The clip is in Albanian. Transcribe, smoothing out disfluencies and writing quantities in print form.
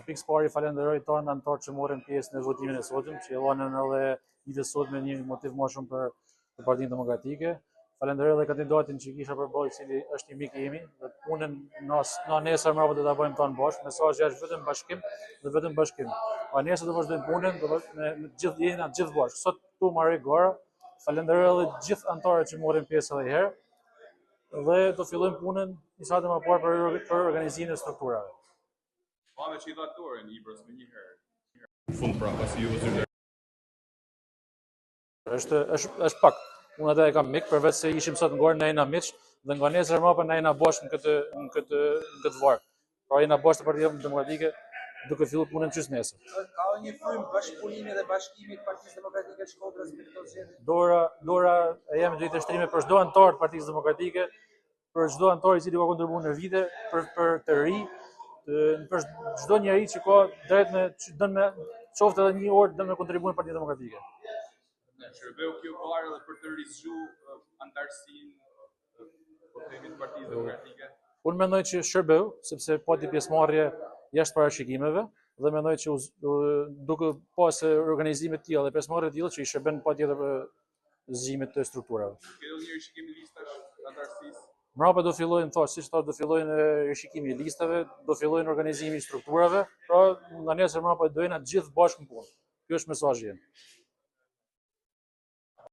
Pikës pari falenderoj tonë anëtarë që morën pjesë në votimin e sotëm, që jellonën edhe ditës sot me një motiv më shumë për Partinë Demokratike. Falenderoj edhe kandidatin që kisha përballë, i cili është i mik i imi, dhe punën na nesër mbrapa do ta bëjmë tonë bashkë. Mesazhi është vetëm bashkim dhe vetëm bashkim. Pa nesër do vazhdojmë punën, me gjithë jena gjithë bashkë. Sot këtu marrë gara. Falenderoj edhe gjithë anëtarët që morën pjesë edhe herë. Dhe do fillojmë punën një sa më parë për organizimin e strukturave. Pa me që i dhatorin, Ibros me një herë. Fund pra, pasi ju vëzyrë. Është pak. Unë atë e kam mik, përveç se ishim sot ngorë në ejna miq, dhe nga nesër mbrapa në ejna bashkë në këtë varë. Pra jena bashkë të Partia Demokratike duke filluar punën çys nesër. Ka një frymë bashkëpunimi dhe bashkimi të Partisë Demokratike të Shkodrës me këto zgjedhje? Dora e jam drejtë shtrime për çdo anëtar të Partisë Demokratike, për çdo anëtar i cili ka kontribuar në vite, për të ri, për çdo njeri që ka drejt me qoftë edhe një orë dën me kontribuar në Partinë Demokratike. Shërbeu kjo garë edhe për të rizgju antarësinë po themi të Partisë Demokratike. Unë mendoj që shërbeu, sepse pati pjesëmarrje jashtë parashikimeve, dhe mendoj që duke pasë organizime të tilla dhe pjesëmarrje të tilla që i shërben patjetër zgjimit të strukturave. Kjo një rishikimi listash antarësisë. Mbrapa do fillojnë, siç thash, do fillojnë rishikimi i listave, do fillojnë organizimi i strukturave, pra nga nesër mbrapa do jena të gjithë bashkë në punë. Ky është mesazhi im.